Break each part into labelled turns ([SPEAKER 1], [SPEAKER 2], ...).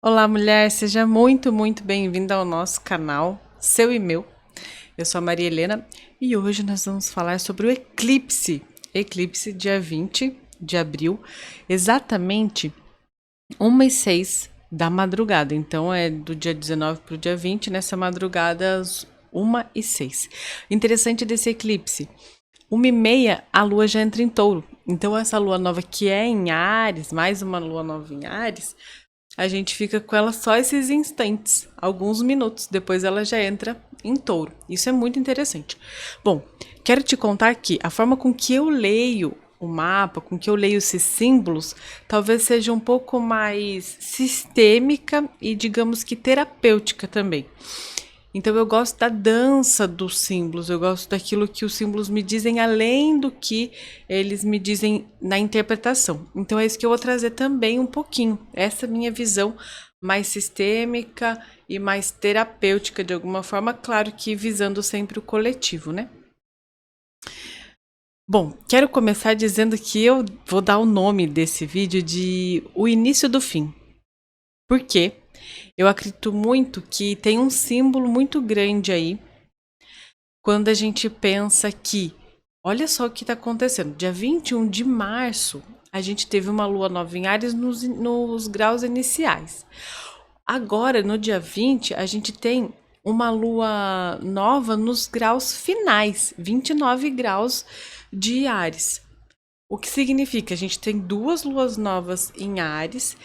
[SPEAKER 1] Olá, mulher, seja muito bem-vinda ao nosso canal, seu e meu. Eu sou a Maria Helena e hoje nós vamos falar sobre o eclipse. Eclipse dia 20 de abril, exatamente 1h06 da madrugada. Então é do dia 19 para o dia 20, nessa madrugada às 1h06. Interessante desse eclipse. 1h30 a lua já entra em touro. Então essa lua nova que é em Áries, mais uma lua nova em Áries, a gente fica com ela só esses instantes, alguns minutos, depois ela já entra em touro. Isso é muito interessante. Bom, quero te contar que a forma com que eu leio o mapa, com que eu leio esses símbolos, talvez seja um pouco mais sistêmica e, digamos que, terapêutica também. Então eu gosto da dança dos símbolos, eu gosto daquilo que os símbolos me dizem além do que eles me dizem na interpretação. Então é isso que eu vou trazer também um pouquinho, essa minha visão mais sistêmica e mais terapêutica de alguma forma, claro que visando sempre o coletivo, né? Bom, quero começar dizendo que eu vou dar o nome desse vídeo de O Início do Fim. Por quê? Eu acredito muito que tem um símbolo muito grande aí quando a gente pensa que, olha só o que está acontecendo, dia 21 de março, a gente teve uma lua nova em Áries nos graus iniciais. Agora, no dia 20, a gente tem uma lua nova nos graus finais, 29 graus de Áries. O que significa? A gente tem duas luas novas em Áries,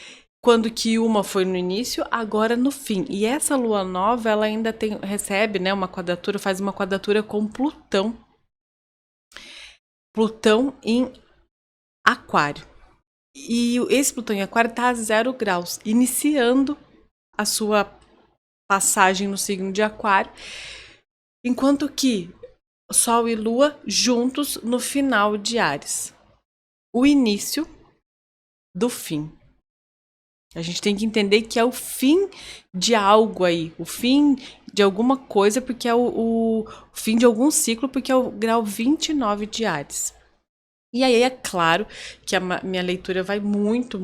[SPEAKER 1] quando que uma foi no início, agora no fim. E essa lua nova, ela ainda recebe, né, uma quadratura, faz uma quadratura com Plutão. Plutão em Aquário. E esse Plutão em Aquário está a 0 graus, iniciando a sua passagem no signo de Aquário, enquanto que Sol e Lua juntos no final de Áries. O início do fim. A gente tem que entender que é o fim de algo aí, o fim de alguma coisa, porque é o fim de algum ciclo, porque é o grau 29 de Áries. E aí é claro que a minha leitura vai muito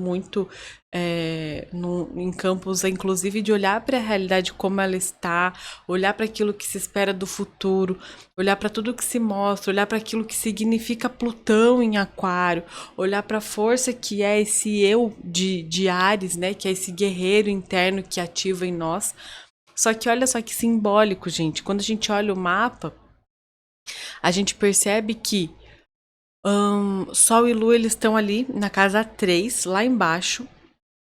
[SPEAKER 1] em campos, inclusive, de olhar para a realidade como ela está, olhar para aquilo que se espera do futuro, olhar para tudo que se mostra, olhar para aquilo que significa Plutão em Aquário, olhar para a força que é esse eu de Áries, né? Que é esse guerreiro interno que ativa em nós. Só que olha só que simbólico, gente. Quando a gente olha o mapa, a gente percebe que Sol e Lua, eles estão ali na casa 3, lá embaixo.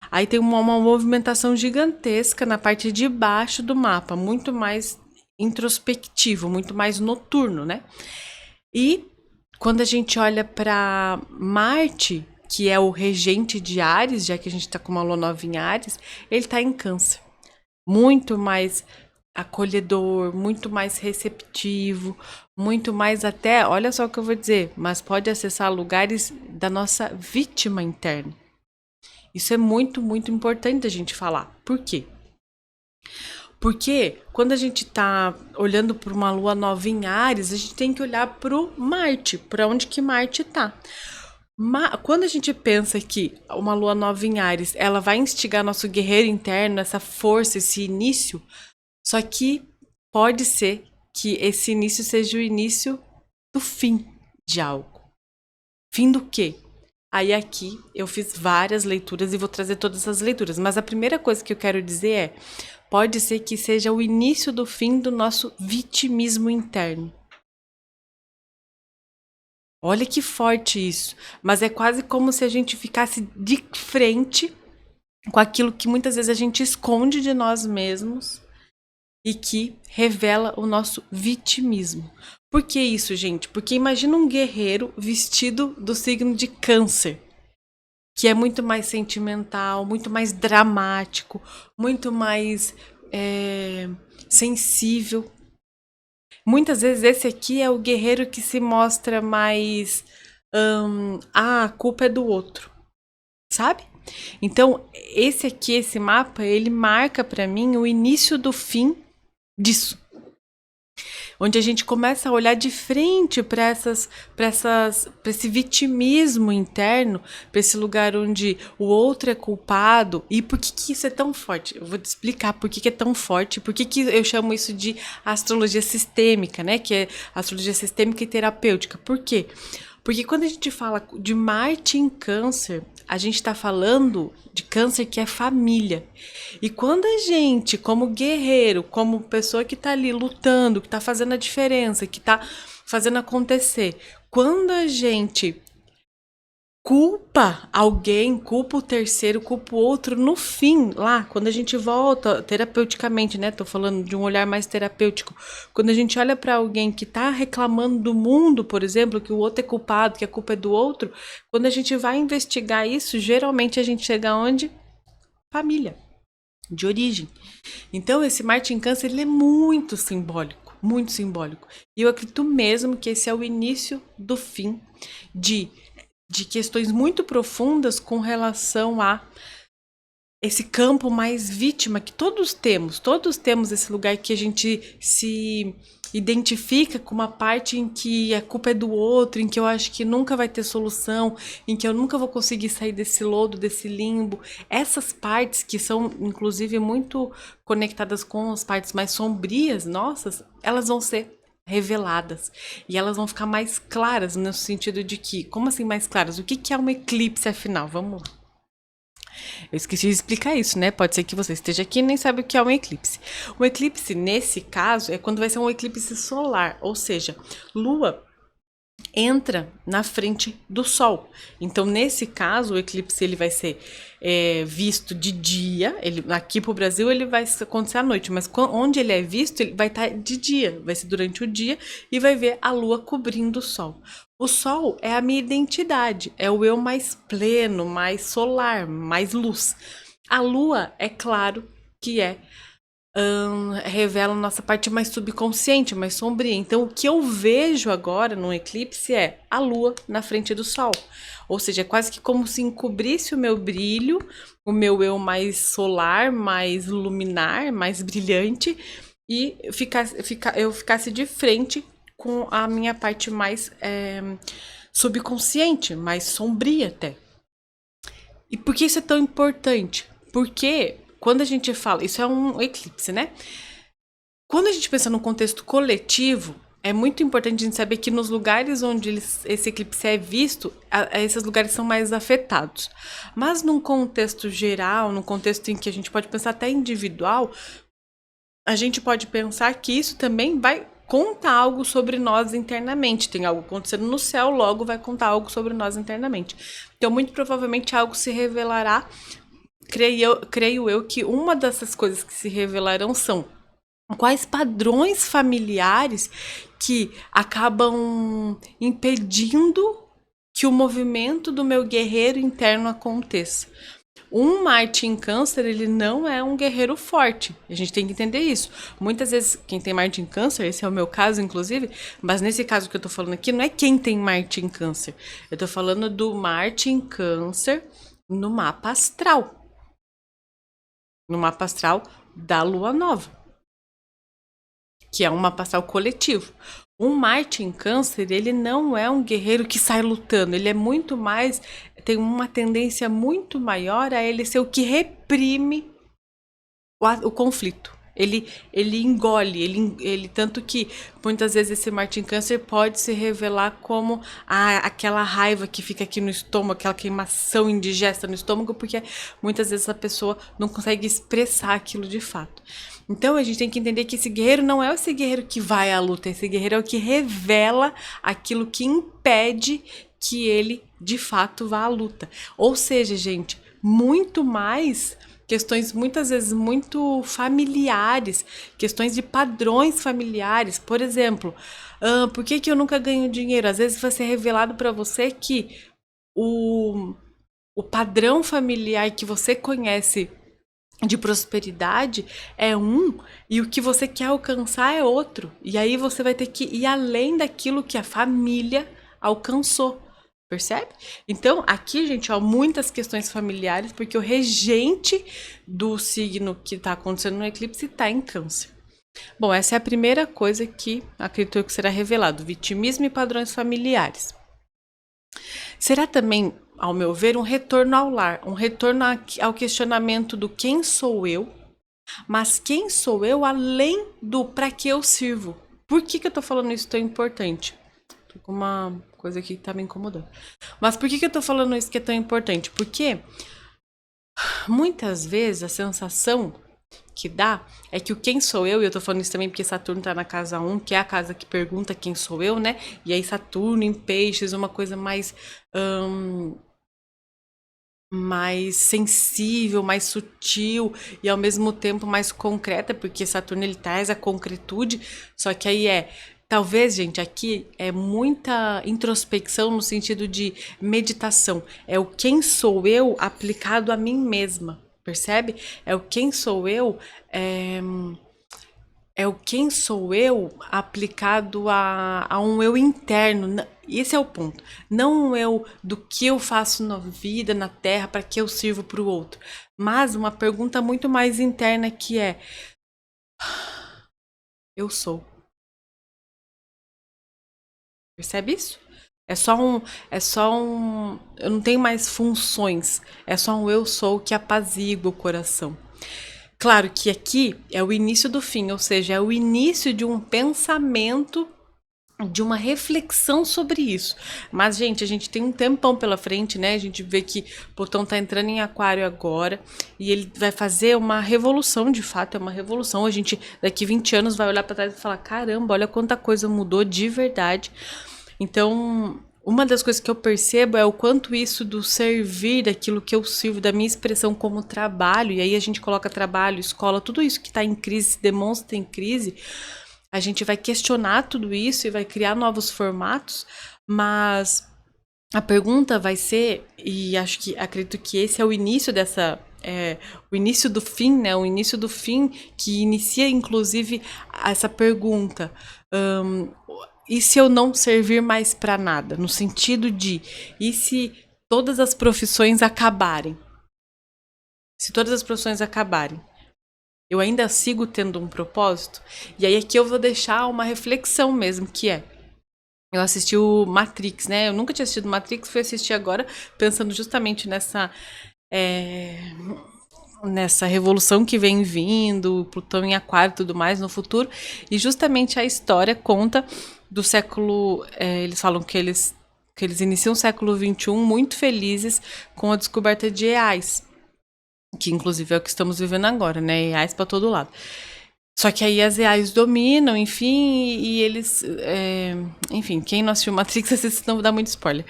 [SPEAKER 1] Aí tem uma movimentação gigantesca na parte de baixo do mapa, muito mais introspectivo, muito mais noturno, né? E quando a gente olha para Marte, que é o regente de Áries, já que a gente está com uma lua nova em Áries, ele está em Câncer. Muito mais acolhedor, muito mais receptivo, muito mais até, olha só o que eu vou dizer, mas pode acessar lugares da nossa vítima interna. Isso é muito importante a gente falar. Por quê? Porque quando a gente está olhando para uma lua nova em Áries, a gente tem que olhar para o Marte, para onde que Marte está. Quando a gente pensa que uma lua nova em Áries, ela vai instigar nosso guerreiro interno, essa força, esse início, só que pode ser que esse início seja o início do fim de algo. Fim do quê? Aí aqui eu fiz várias leituras e vou trazer todas as leituras, mas a primeira coisa que eu quero dizer é: pode ser que seja o início do fim do nosso vitimismo interno. Olha que forte isso, mas é quase como se a gente ficasse de frente com aquilo que muitas vezes a gente esconde de nós mesmos e que revela o nosso vitimismo. Por que isso, gente? Porque imagina um guerreiro vestido do signo de Câncer, que é muito mais sentimental, muito mais dramático, muito mais sensível. Muitas vezes esse aqui é o guerreiro que se mostra mais a culpa é do outro, sabe? Então, esse aqui, esse mapa, ele marca para mim o início do fim disso. onde a gente começa a olhar de frente para esse vitimismo interno, para esse lugar onde o outro é culpado. E por que isso é tão forte? Eu vou te explicar por que é tão forte, por que eu chamo isso de astrologia sistêmica, né? Que é astrologia sistêmica e terapêutica. Por quê? Porque quando a gente fala de Marte em Câncer, a gente está falando de Câncer que é família. E quando a gente, como guerreiro, como pessoa que está ali lutando, que está fazendo a diferença, que está fazendo acontecer, quando a gente culpa alguém, culpa o terceiro, culpa o outro, no fim, lá, quando a gente volta terapeuticamente, né? Tô falando de um olhar mais terapêutico. Quando a gente olha para alguém que tá reclamando do mundo, por exemplo, que o outro é culpado, que a culpa é do outro, quando a gente vai investigar isso, geralmente a gente chega aonde? Família, de origem. Então, esse Marte em Câncer, ele é muito simbólico, muito simbólico. E eu acredito mesmo que esse é o início do fim de questões muito profundas com relação a esse campo mais vítima que todos temos esse lugar que a gente se identifica com uma parte em que a culpa é do outro, em que eu acho que nunca vai ter solução, em que eu nunca vou conseguir sair desse lodo, desse limbo. Essas partes que são, inclusive, muito conectadas com as partes mais sombrias nossas, elas vão ser reveladas e elas vão ficar mais claras no sentido de que, como assim mais claras? O que é um eclipse afinal? Vamos lá. Eu esqueci de explicar isso, né? Pode ser que você esteja aqui e nem sabe o que é um eclipse. Um eclipse, nesse caso, é quando vai ser um eclipse solar, ou seja, Lua entra na frente do Sol. Então, nesse caso, o eclipse ele vai ser visto de dia. Aqui para o Brasil ele vai acontecer à noite, mas onde ele é visto, ele vai estar de dia. Vai ser durante o dia e vai ver a Lua cobrindo o Sol. O Sol é a minha identidade, é o eu mais pleno, mais solar, mais luz. A Lua, é claro que revela a nossa parte mais subconsciente, mais sombria. Então, o que eu vejo agora no eclipse é a Lua na frente do Sol. Ou seja, é quase que como se encobrisse o meu brilho, o meu eu mais solar, mais luminar, mais brilhante, e eu ficasse de frente com a minha parte mais subconsciente, mais sombria até. E por que isso é tão importante? Porque quando a gente fala, isso é um eclipse, né? Quando a gente pensa no contexto coletivo, é muito importante a gente saber que nos lugares onde esse eclipse é visto, esses lugares são mais afetados. Mas num contexto geral, num contexto em que a gente pode pensar até individual, a gente pode pensar que isso também vai contar algo sobre nós internamente. Tem algo acontecendo no céu, logo vai contar algo sobre nós internamente. Então, muito provavelmente algo se revelará. Creio eu que uma dessas coisas que se revelarão são quais padrões familiares que acabam impedindo que o movimento do meu guerreiro interno aconteça. Um Marte em Câncer, ele não é um guerreiro forte. A gente tem que entender isso. Muitas vezes, quem tem Marte em Câncer, esse é o meu caso, inclusive, mas nesse caso que eu tô falando aqui, não é quem tem Marte em Câncer. Eu tô falando do Marte em Câncer no mapa astral. No mapa astral da Lua Nova, que é um mapa astral coletivo. Um Marte em Câncer, ele não é um guerreiro que sai lutando, ele é muito mais, tem uma tendência muito maior a ele ser o que reprime o conflito. Ele engole, ele tanto que muitas vezes esse Marte em Câncer pode se revelar como aquela raiva que fica aqui no estômago, aquela queimação indigesta no estômago, porque muitas vezes a pessoa não consegue expressar aquilo de fato. Então a gente tem que entender que esse guerreiro não é esse guerreiro que vai à luta, esse guerreiro é o que revela aquilo que impede que ele de fato vá à luta. Ou seja, gente, muito mais questões muitas vezes muito familiares, questões de padrões familiares. Por exemplo, por que eu nunca ganho dinheiro? Às vezes vai ser revelado para você que o padrão familiar que você conhece de prosperidade é um e o que você quer alcançar é outro. E aí você vai ter que ir além daquilo que a família alcançou. Percebe? Então, aqui, gente, ó, muitas questões familiares, porque o regente do signo que está acontecendo no eclipse está em Câncer. Bom, essa é a primeira coisa que acredito que será revelado: vitimismo e padrões familiares. Será também, ao meu ver, um retorno ao lar, um retorno ao questionamento do quem sou eu, mas quem sou eu além do para que eu sirvo. Por que eu tô falando isso tão importante? Tô com uma coisa aqui que tá me incomodando. Mas por que eu tô falando isso que é tão importante? Porque muitas vezes a sensação que dá é que o quem sou eu, e eu tô falando isso também porque Saturno tá na casa 1, que é a casa que pergunta quem sou eu, né? E aí Saturno em peixes, uma coisa mais sensível, mais sutil e ao mesmo tempo mais concreta, porque Saturno ele traz a concretude, só que aí talvez, gente, aqui é muita introspecção no sentido de meditação. É o quem sou eu aplicado a mim mesma, percebe? É o quem sou eu, é o quem sou eu aplicado a um eu interno. Esse é o ponto. Não um eu do que eu faço na vida, na terra, para que eu sirvo para o outro. Mas uma pergunta muito mais interna que é: eu sou. Percebe isso? É só um, eu não tenho mais funções. É só um eu sou que apazigua o coração. Claro que aqui é o início do fim, ou seja, é o início de um pensamento, de uma reflexão sobre isso. Mas, gente, a gente tem um tempão pela frente, né? A gente vê que Plutão tá entrando em Aquário agora e ele vai fazer uma revolução, de fato, é uma revolução. A gente, daqui 20 anos, vai olhar para trás e falar: caramba, olha quanta coisa mudou de verdade. Então, uma das coisas que eu percebo é o quanto isso do servir, daquilo que eu sirvo, da minha expressão como trabalho, e aí a gente coloca trabalho, escola, tudo isso que está em crise, se demonstra em crise, a gente vai questionar tudo isso e vai criar novos formatos, mas a pergunta vai ser, e acredito que esse é o início dessa. O início do fim, né? O início do fim que inicia, inclusive, essa pergunta. E se eu não servir mais para nada? No sentido de, e se todas as profissões acabarem? Se todas as profissões acabarem, eu ainda sigo tendo um propósito? E aí aqui eu vou deixar uma reflexão mesmo, que é: eu assisti o Matrix, né? Eu nunca tinha assistido Matrix, fui assistir agora pensando justamente nessa revolução que vem vindo, Plutão em Aquário e tudo mais no futuro. E justamente a história conta do século... eles falam que eles iniciam o século XXI muito felizes com a descoberta de EAs, que inclusive é o que estamos vivendo agora, né? EAs para todo lado. Só que aí as EAs dominam, enfim, e eles... enfim, quem não assistiu Matrix, assiste, não dá muito spoiler.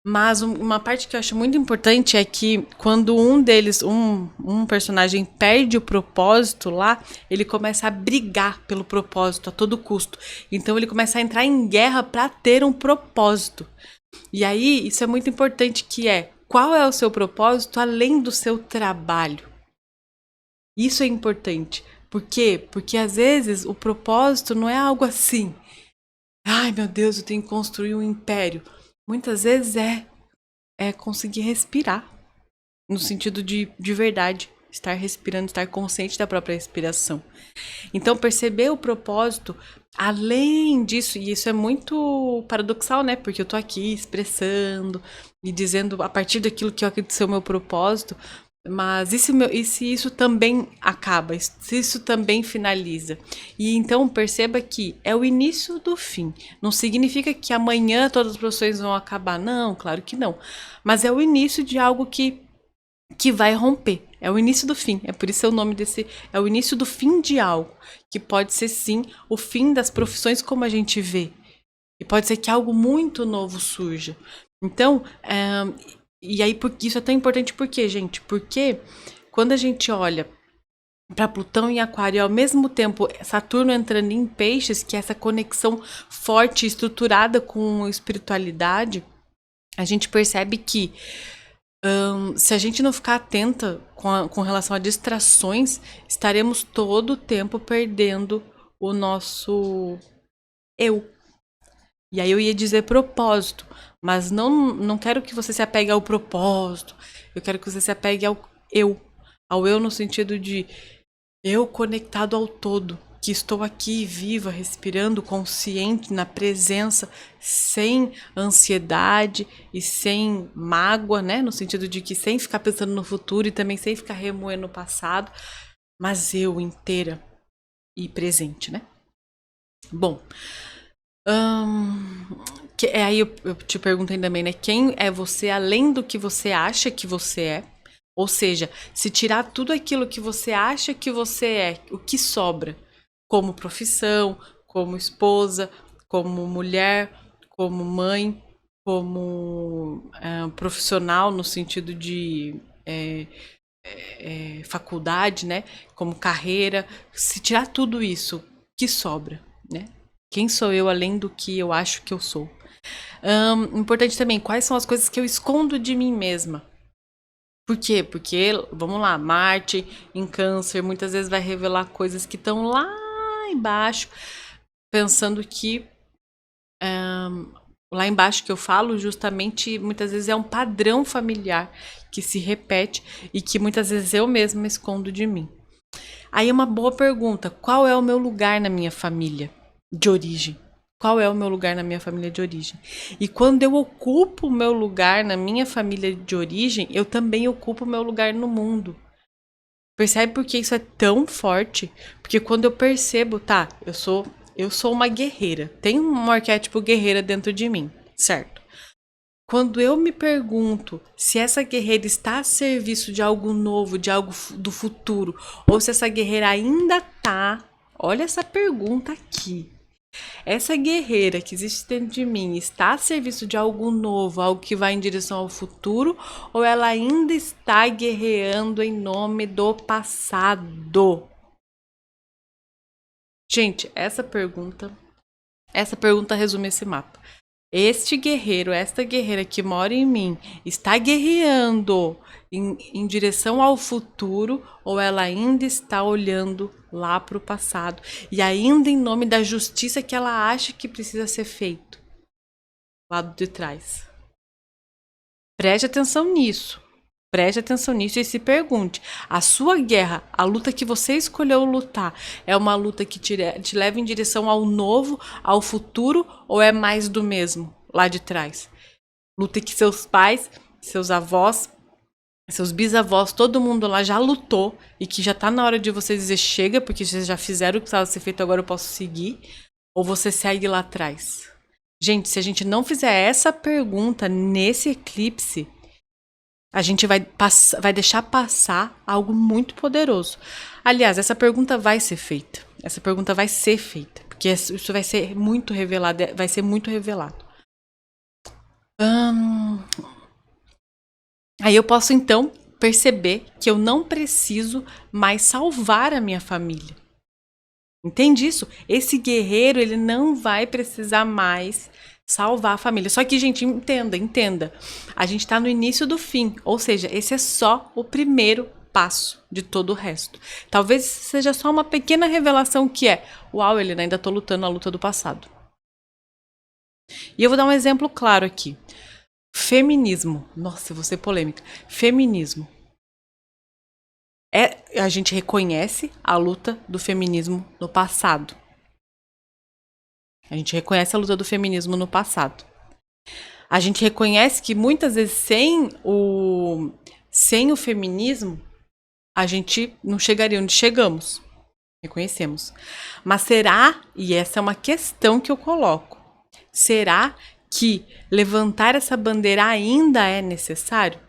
[SPEAKER 1] Mas uma parte que eu acho muito importante é que quando um deles, um personagem perde o propósito lá, ele começa a brigar pelo propósito a todo custo. Então ele começa a entrar em guerra para ter um propósito. E aí, isso é muito importante, que é: qual é o seu propósito além do seu trabalho? Isso é importante. Por quê? Porque às vezes o propósito não é algo assim: ai meu Deus, eu tenho que construir um império. Muitas vezes é conseguir respirar, no sentido de verdade, estar respirando, estar consciente da própria respiração. Então, perceber o propósito, além disso, e isso é muito paradoxal, né? Porque eu tô aqui expressando e dizendo a partir daquilo que eu acredito ser o meu propósito, mas e se isso também acaba? Se isso também finaliza? E então perceba que é o início do fim. Não significa que amanhã todas as profissões vão acabar. Não, claro que não. Mas é o início de algo que vai romper. É o início do fim. É por isso é o nome desse... É o início do fim de algo. Que pode ser, sim, o fim das profissões como a gente vê. E pode ser que algo muito novo surja. Então, e aí isso é tão importante por quê, gente? Porque quando a gente olha para Plutão em Aquário e ao mesmo tempo Saturno entrando em Peixes, que é essa conexão forte, estruturada com espiritualidade, a gente percebe que se a gente não ficar atenta com relação a distrações, estaremos todo o tempo perdendo o nosso eu. E aí eu ia dizer propósito, mas não quero que você se apegue ao propósito. Eu quero que você se apegue ao eu no sentido de eu conectado ao todo. que estou aqui viva, respirando, consciente, na presença, sem ansiedade e sem mágoa, né? No sentido de que sem ficar pensando no futuro e também sem ficar remoendo o passado, mas eu inteira e presente, né? Bom, aí eu te perguntei também, né? Quem é você além do que você acha que você é? Ou seja, se tirar tudo aquilo que você acha que você é, o que sobra? Como profissão, como esposa, como mulher, como mãe, como profissional no sentido de faculdade, né? Como carreira. Se tirar tudo isso, o que sobra, né? Quem sou eu além do que eu acho que eu sou? Importante também, quais são as coisas que eu escondo de mim mesma? Por quê? Porque, vamos lá, Marte em Câncer muitas vezes vai revelar coisas que estão lá embaixo, pensando que lá embaixo que eu falo justamente muitas vezes é um padrão familiar que se repete e que muitas vezes eu mesma escondo de mim. Aí uma boa pergunta, qual é o meu lugar na minha família de origem? Qual é o meu lugar na minha família de origem? E quando eu ocupo o meu lugar na minha família de origem, eu também ocupo o meu lugar no mundo. Percebe por que isso é tão forte? Porque quando eu percebo, tá, eu sou uma guerreira. Tem um arquétipo guerreira dentro de mim, certo? Quando eu me pergunto se essa guerreira está a serviço de algo novo, de algo do futuro, ou se essa guerreira ainda tá, olha essa pergunta aqui. Essa guerreira que existe dentro de mim está a serviço de algo novo, algo que vai em direção ao futuro, ou ela ainda está guerreando em nome do passado? Gente, essa pergunta resume esse mapa. Este guerreiro, esta guerreira que mora em mim, está guerreando em direção ao futuro ou ela ainda está olhando lá para o passado e ainda em nome da justiça que ela acha que precisa ser feito lado de trás? Preste atenção nisso. Preste atenção nisso e se pergunte, a sua guerra, a luta que você escolheu lutar, é uma luta que te leva em direção ao novo, ao futuro, ou é mais do mesmo, lá de trás? Luta que seus pais, seus avós, seus bisavós, todo mundo lá já lutou e que já tá na hora de você dizer chega, porque vocês já fizeram o que precisava ser feito, agora eu posso seguir, ou você segue lá atrás? Gente, se a gente não fizer essa pergunta nesse eclipse, a gente vai deixar passar algo muito poderoso. Aliás, essa pergunta vai ser feita. Essa pergunta vai ser feita. Porque isso vai ser muito revelado. Vai ser muito revelado. Aí eu posso, então, perceber que eu não preciso mais salvar a minha família. Entende isso? Esse guerreiro, ele não vai precisar mais salvar a família. Só que, gente, entenda. A gente tá no início do fim. Ou seja, esse é só o primeiro passo de todo o resto. Talvez seja só uma pequena revelação que é, uau, ele ainda tô lutando a luta do passado. E eu vou dar um exemplo claro aqui. Feminismo. Nossa, eu vou ser polêmica. Feminismo. A gente reconhece a luta do feminismo no passado. A gente reconhece a luta do feminismo no passado. A gente reconhece que muitas vezes sem o feminismo, a gente não chegaria onde chegamos. Reconhecemos. Mas será, e essa é uma questão que eu coloco, será que levantar essa bandeira ainda é necessário?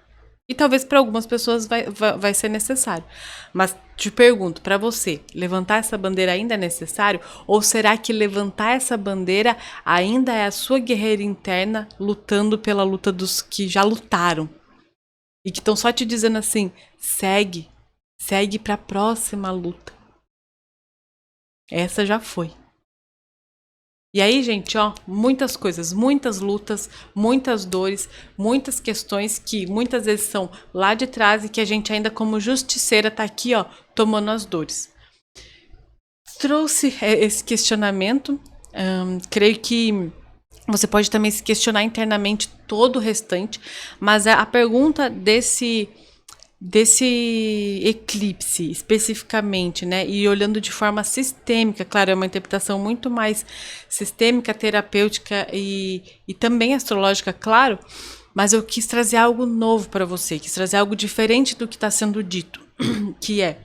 [SPEAKER 1] E talvez para algumas pessoas vai ser necessário. Mas te pergunto, para você, levantar essa bandeira ainda é necessário? Ou será que levantar essa bandeira ainda é a sua guerreira interna lutando pela luta dos que já lutaram? E que estão só te dizendo assim, segue para a próxima luta. Essa já foi. E aí, gente, ó, muitas coisas, muitas lutas, muitas dores, muitas questões que muitas vezes são lá de trás e que a gente ainda como justiceira tá aqui, ó, tomando as dores. Trouxe esse questionamento, creio que você pode também se questionar internamente todo o restante, mas a pergunta desse desse eclipse especificamente, né? E olhando de forma sistêmica, claro, é uma interpretação muito mais sistêmica, terapêutica e também astrológica, claro, mas eu quis trazer algo novo para você, quis trazer algo diferente do que está sendo dito, que é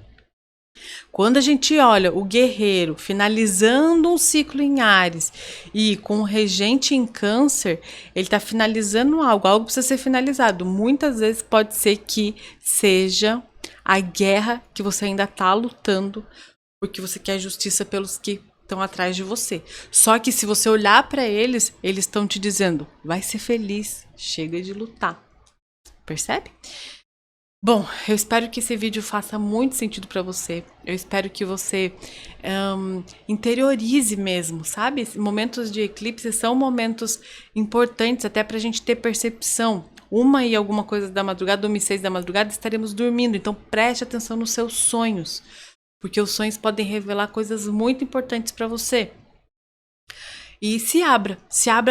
[SPEAKER 1] quando a gente olha o guerreiro finalizando um ciclo em Áries e com o regente em Câncer, ele está finalizando algo precisa ser finalizado. Muitas vezes pode ser que seja a guerra que você ainda está lutando, porque você quer justiça pelos que estão atrás de você. Só que se você olhar para eles, eles estão te dizendo: vai ser feliz, chega de lutar. Percebe? Bom, eu espero que esse vídeo faça muito sentido para você. Eu espero que você interiorize mesmo, sabe? Momentos de eclipse são momentos importantes até para a gente ter percepção. 1h alguma coisa da madrugada, 1h06 da madrugada, estaremos dormindo. Então preste atenção nos seus sonhos, porque os sonhos podem revelar coisas muito importantes para você. E se abra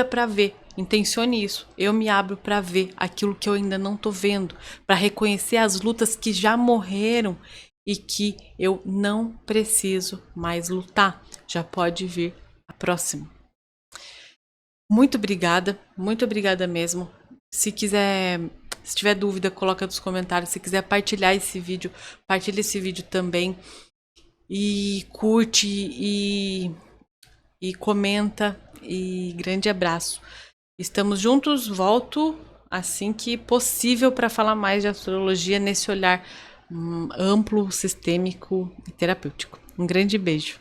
[SPEAKER 1] para ver. Intencione isso. Eu me abro para ver aquilo que eu ainda não tô vendo, para reconhecer as lutas que já morreram e que eu não preciso mais lutar. Já pode vir a próxima. Muito obrigada mesmo. Se tiver dúvida, coloca nos comentários. Se quiser partilhar esse vídeo, partilha esse vídeo também. E curte e comenta. E grande abraço. Estamos juntos, volto assim que possível para falar mais de astrologia nesse olhar amplo, sistêmico e terapêutico. Um grande beijo.